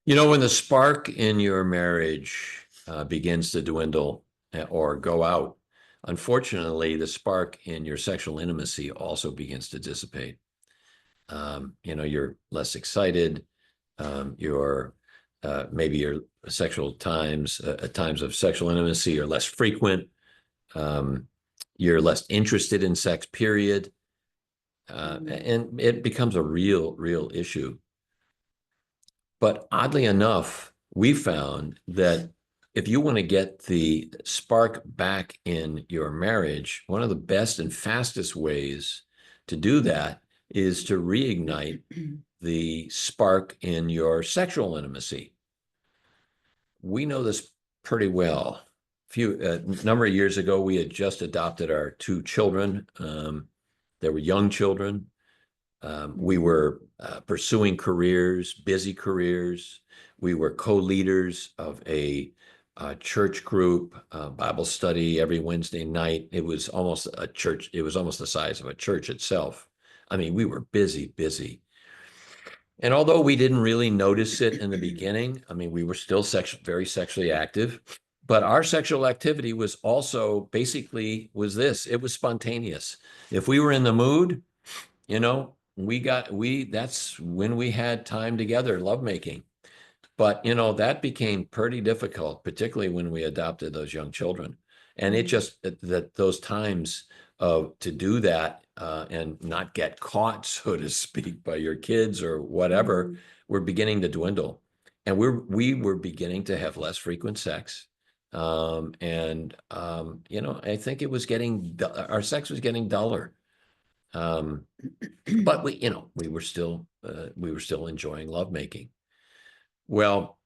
You know, when the spark in your marriage begins to dwindle or go out, unfortunately, the spark in your sexual intimacy also begins to dissipate. You're less excited. Your maybe your sexual times of sexual intimacy are less frequent. Um, you're less interested in sex, period, and it becomes a real issue. But oddly enough, we found that if you want to get the spark back in your marriage, one of the best and fastest ways to do that is to reignite the spark in your sexual intimacy. We know this pretty well. A number of years ago, we had just adopted our two children. They were young children. We were pursuing careers, busy careers. We were co-leaders of a church group, Bible study every Wednesday night. It was almost a church. It was almost the size of a church itself. I mean, we were busy. And although we didn't really notice it in the beginning, I mean, we were still very sexually active, but our sexual activity was also basically was this. It was spontaneous. If we were in the mood, you know, that's when we had time together, lovemaking. But, that became pretty difficult, particularly when we adopted those young children. And it just that those times of to do that and not get caught, so to speak, by your kids or whatever, were beginning to dwindle. And we were beginning to have less frequent sex. I think our sex was getting duller. But we were still enjoying lovemaking. Well,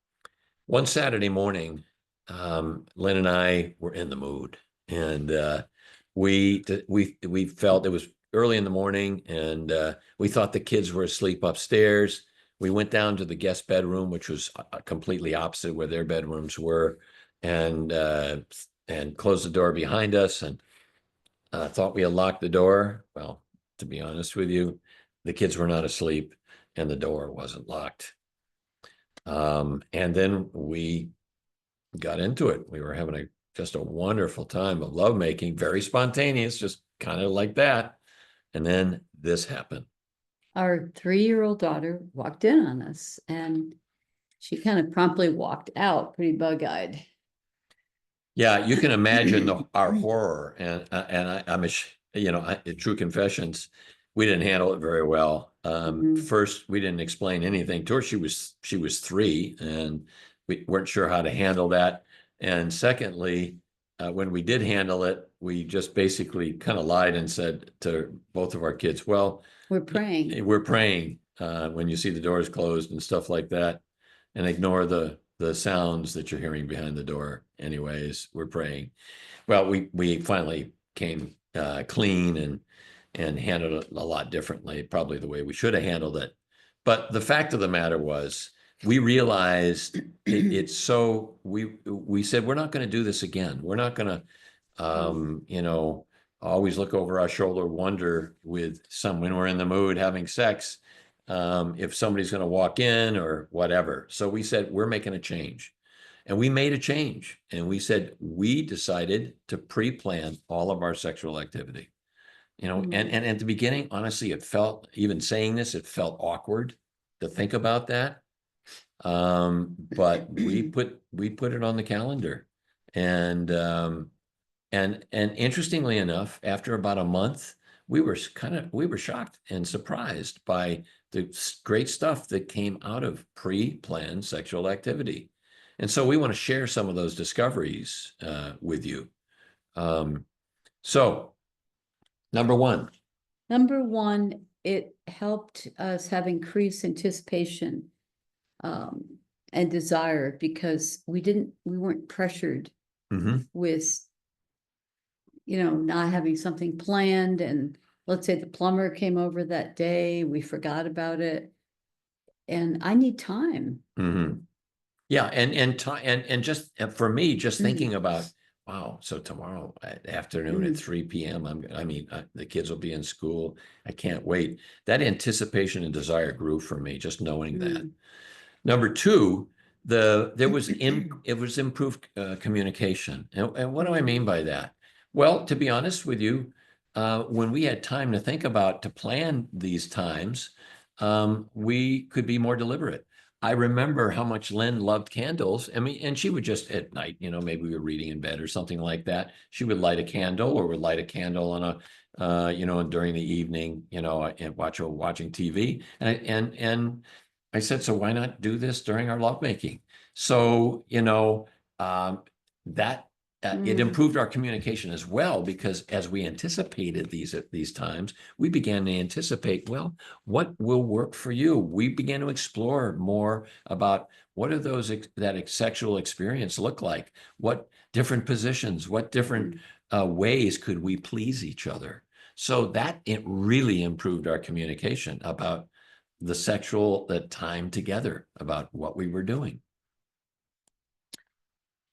one Saturday morning, Lynn and I were in the mood, and we felt it was early in the morning, and we thought the kids were asleep upstairs. We went down to the guest bedroom, which was completely opposite where their bedrooms were, and closed the door behind us, and thought we had locked the door. Well, to be honest with you, the kids were not asleep, and the door wasn't locked. And then we got into it. We were having just a wonderful time of lovemaking, very spontaneous, just kind of like that. And then this happened. Our 3-year-old daughter walked in on us, and she kind of promptly walked out, pretty bug-eyed. Yeah, you can imagine our horror, and I'm true confessions, we didn't handle it very well. First, we didn't explain anything to her. She was 3, and we weren't sure how to handle that. And secondly, when we did handle it, we just basically kind of lied and said to both of our kids, "Well, we're praying. We're praying when you see the doors closed and stuff like that, and ignore the sounds that you're hearing behind the door. Anyways, we're praying." Well, we finally came clean and handled it a lot differently, probably the way we should have handled it. But the fact of the matter was, we realized we said, we're not going to do this again. We're not going to, always look over our shoulder, wonder when we're in the mood having sex, if somebody's going to walk in or whatever. So we said, we're making a change. And we made a change. And we said, we decided to pre-plan all of our sexual activity. And at the beginning, honestly, even saying this, it felt awkward to think about that. But we put it on the calendar. And interestingly enough, after about a month, we were shocked and surprised by the great stuff that came out of pre-planned sexual activity. And so we want to share some of those discoveries with you. So number one, it helped us have increased anticipation and desire, because we weren't pressured with not having something planned. And let's say the plumber came over that day, we forgot about it, and I need time. Yeah, and just for me, just thinking about, wow, so tomorrow afternoon at 3 p.m. The kids will be in school. I can't wait. That anticipation and desire grew for me, just knowing that. Number two, it was improved communication. And what do I mean by that? Well, to be honest with you, when we had time to think about to plan these times, we could be more deliberate. I remember how much Lynn loved candles. I mean, and she would just at night, maybe we were reading in bed or something like that. She would light a candle or would light a candle on during the evening, and watching TV. And I said, so why not do this during our lovemaking? So, that it improved our communication as well, because as we anticipated these times, we began to anticipate, well, what will work for you? We began to explore more about what are that sexual experience look like? What different positions, what different ways could we please each other? So that it really improved our communication about the time together, about what we were doing.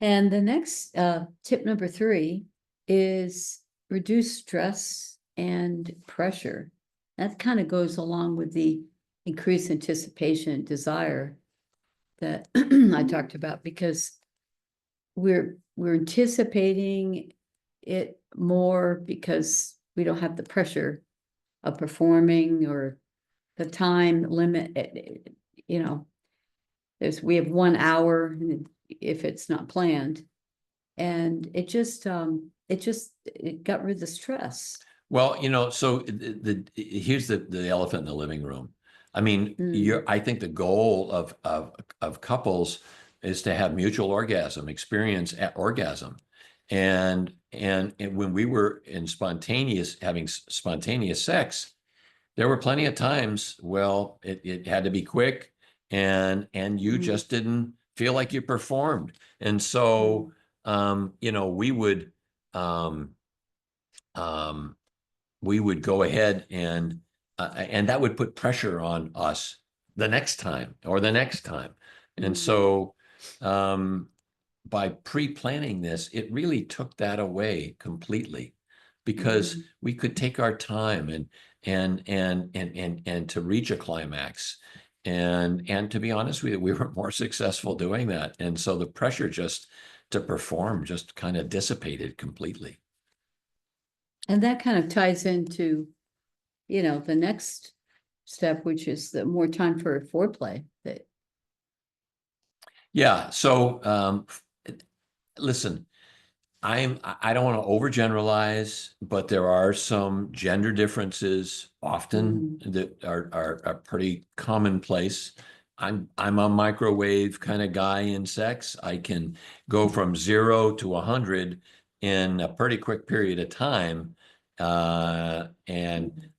And the next tip number 3 is reduce stress and pressure. That kind of goes along with the increased anticipation and desire that I talked about, because we're anticipating it more because we don't have the pressure of performing or the time limit. We have 1 hour if it's not planned, and it got rid of the stress. Well, so here's the elephant in the living room. I mean, I think the goal of couples is to have mutual orgasm, experience orgasm. And when we were having spontaneous sex, there were plenty of times, well, it had to be quick, and you just didn't feel like you performed. And so, we would go ahead and that would put pressure on us the next time or the next time. And so, by pre-planning this, it really took that away completely, because we could take our time and to reach a climax. And to be honest with you, we were more successful doing that. And so the pressure just to perform just kind of dissipated completely. And that kind of ties into, the next step, which is the more time for foreplay. Yeah. So, listen, I don't want to overgeneralize, but there are some gender differences often that are pretty commonplace. I'm a microwave kind of guy in sex. I can go from 0 to 100 in a pretty quick period of time. And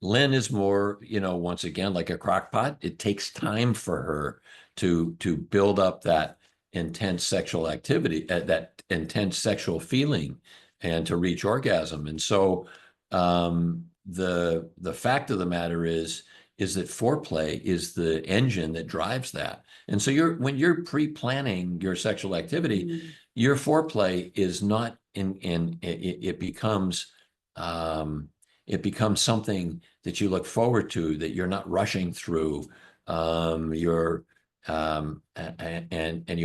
Lynn is more, once again, like a crock pot. It takes time for her to build up that intense sexual activity, that intense sexual feeling, and to reach orgasm. And so the fact of the matter is that foreplay is the engine that drives that. And so when you're pre-planning your sexual activity, your foreplay is not it becomes something that you look forward to, that you're not rushing through. And you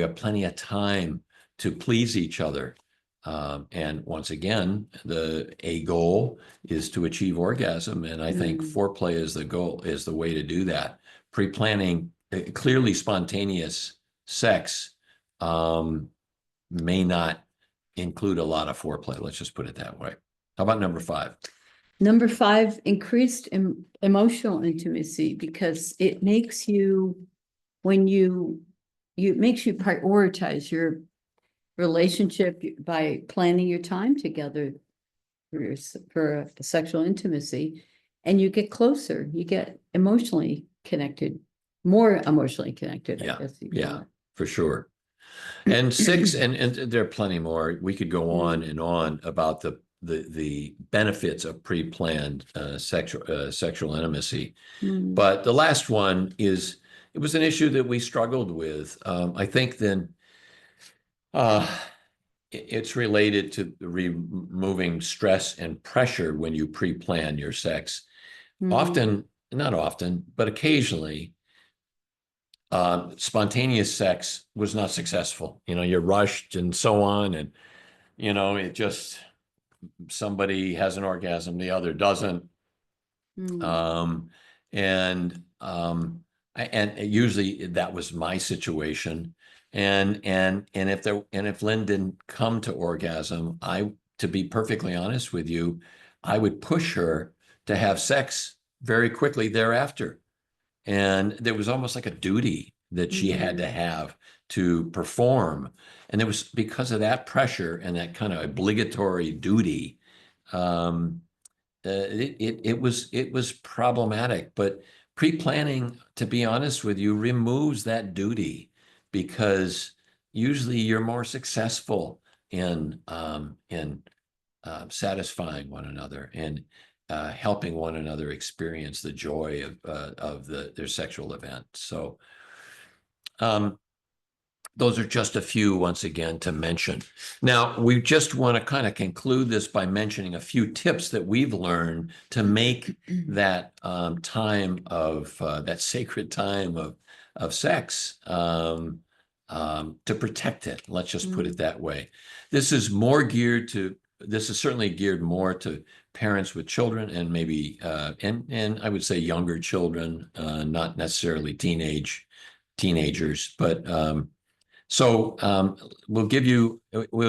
have plenty of time to please each other. And once again, a goal is to achieve orgasm. And I think foreplay is the goal, is the way to do that. Pre-planning, clearly spontaneous sex may not include a lot of foreplay. Let's just put it that way. How about number 5? Number 5, increased emotional intimacy, because it makes you, it makes you prioritize your relationship by planning your time together for sexual intimacy, and you get closer, you get emotionally connected, more emotionally connected. Yeah, I guess you yeah, for sure. And 6, and there are plenty more. We could go on and on about the benefits of pre-planned sexual intimacy. But the last one is, it was an issue that we struggled with. I think then it's related to removing stress and pressure when you pre-plan your sex. Often, not often, but occasionally, Spontaneous sex was not successful. You're rushed and so on. And, it just, somebody has an orgasm, the other doesn't. Mm, Um, and usually that was my situation. And if Lynn didn't come to orgasm, to be perfectly honest with you, I would push her to have sex very quickly thereafter. And there was almost like a duty that she had to have to perform. And it was because of that pressure and that kind of obligatory duty. It was problematic, but pre-planning, to be honest with you, removes that duty, because usually you're more successful in satisfying one another and helping one another experience the joy of their sexual event. So um, those are just a few, once again, to mention. Now, we just want to kind of conclude this by mentioning a few tips that we've learned to make that time of that sacred time of sex, to protect it. Let's just put it that way. This is certainly geared more to parents with children, and maybe and I would say younger children, not necessarily teenagers, but so we'll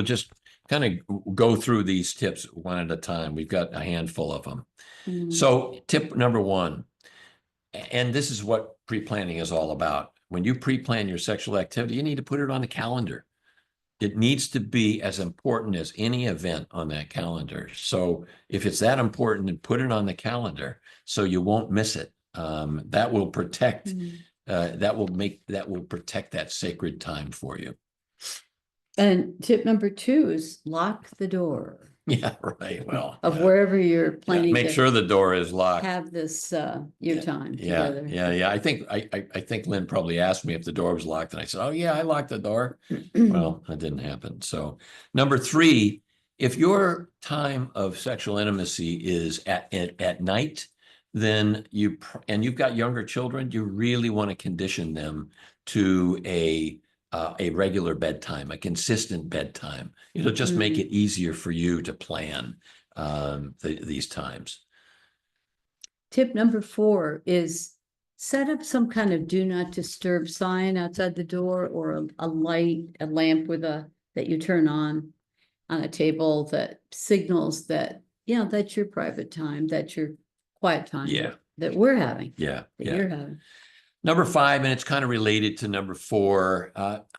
just kind of go through these tips one at a time. We've got a handful of them. mm, So tip number one, and this is what pre-planning is all about. When you pre-plan your sexual activity, you need to put it on the calendar. It needs to be as important as any event on that calendar. So if it's that important, then put it on the calendar so you won't miss it. That will protect that will protect that sacred time for you. And tip number 2 is lock the door Yeah, right. Well, of wherever you're yeah, planning make to sure the door is locked. have this your time Yeah, together. yeah. I think Lynn probably asked me if the door was locked, and I said, "Oh yeah, I locked the door." Well, that didn't happen. So, number 3, if your time of sexual intimacy is at night, then and you've got younger children, you really want to condition them to a regular bedtime, a consistent bedtime. It'll just make it easier for you to plan these times. Tip number 4 is set up some kind of do not disturb sign outside the door, or a lamp that you turn on a table that signals that, that's your private time, that's your quiet time. Yeah. That we're having. Yeah. That Yeah. you're having. Number 5, and it's kind of related to number 4.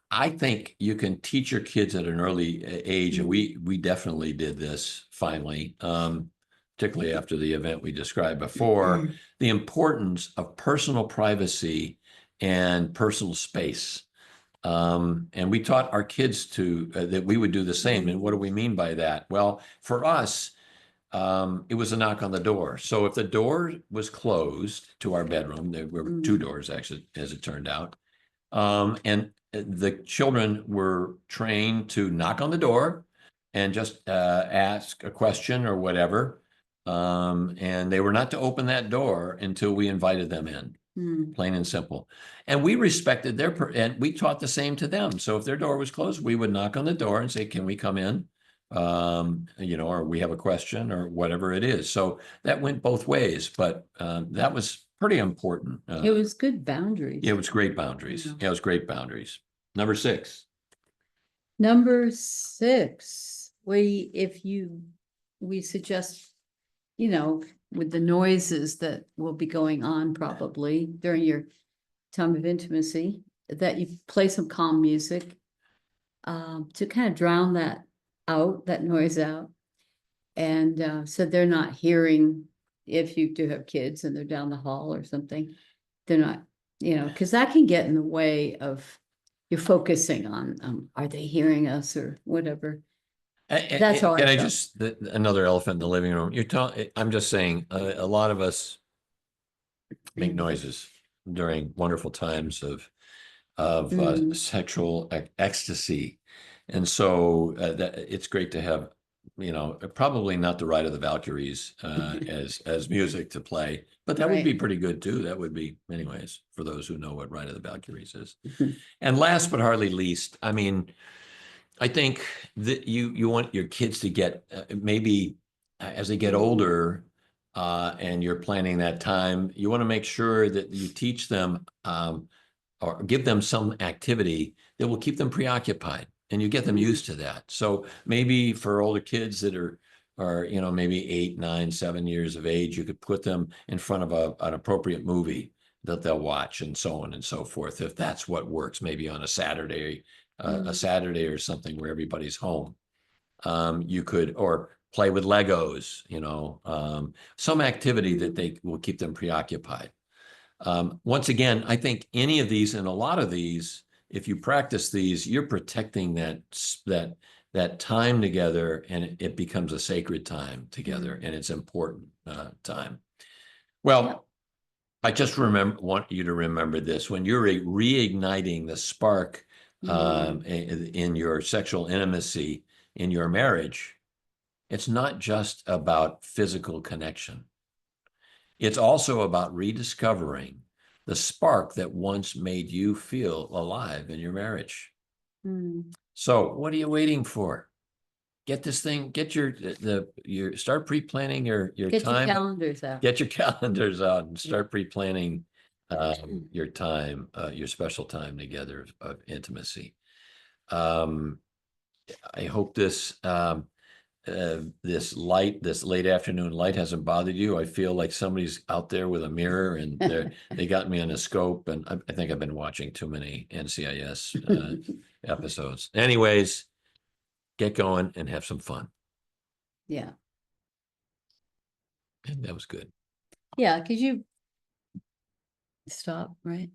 I think you can teach your kids at an early age, and we definitely did this finally, particularly after the event we described before, the importance of personal privacy and personal space. And we taught our kids that we would do the same. And what do we mean by that? Well, for us, it was a knock on the door. So if the door was closed to our bedroom, there were 2 doors actually, as it turned out. And the children were trained to knock on the door and just ask a question or whatever. And they were not to open that door until we invited them in. Plain and simple. And we respected and we taught the same to them. So if their door was closed, we would knock on the door and say, "Can we come in?" Or "We have a question," or whatever it is. So that went both ways, but that was pretty important. It was good boundaries. It was great boundaries. Yeah, it was great boundaries. Number 6. Number 6, we suggest, with the noises that will be going on probably during your time of intimacy, that you play some calm music to kind of drown that noise out. And so they're not hearing, if you do have kids and they're down the hall or something, they're not, because that can get in the way of you're focusing on, are they hearing us or whatever. That's how Can I I felt. just, another elephant in the living room. I'm just saying, a lot of us make noises during wonderful times of sexual ecstasy. And so that it's great to have you know, probably not the Ride of the Valkyries as music to play, but that would be Right. pretty good too. That would be, anyways, for those who know what Ride of the Valkyries is. Mhm. And last but hardly least, I mean, I think that you want your kids to get maybe as they get older and you're planning that time, you want to make sure that you teach them or give them some activity that will keep them preoccupied and you get them used to that. So maybe for older kids that are, you know, maybe 8, 9, 7 years of age, you could put them in front of an appropriate movie that they'll watch and so on and so forth. If that's what works, maybe on a Saturday or something where everybody's home. You could, or play with Legos, you know, some activity that they will keep them preoccupied. Once again, I think any of these and a lot of these, if you practice these, you're protecting that time together, and it becomes a sacred time together, and it's important time. Well, I just want you to remember this when you're reigniting the spark in your sexual intimacy in your marriage. It's not just about physical connection. It's also about rediscovering the spark that once made you feel alive in your marriage. Mm. So what are you waiting for? Get this thing, get your start pre-planning your Get your time. calendars out. Get your calendars out and start pre-planning Mm. your time, your special time together of intimacy. I hope this this late afternoon light hasn't bothered you. I feel like somebody's out there with a mirror and they got me on a scope, and I think I've been watching too many NCIS episodes. Anyways, get going and have some fun. Yeah. And that was good. Yeah, because you stop, right?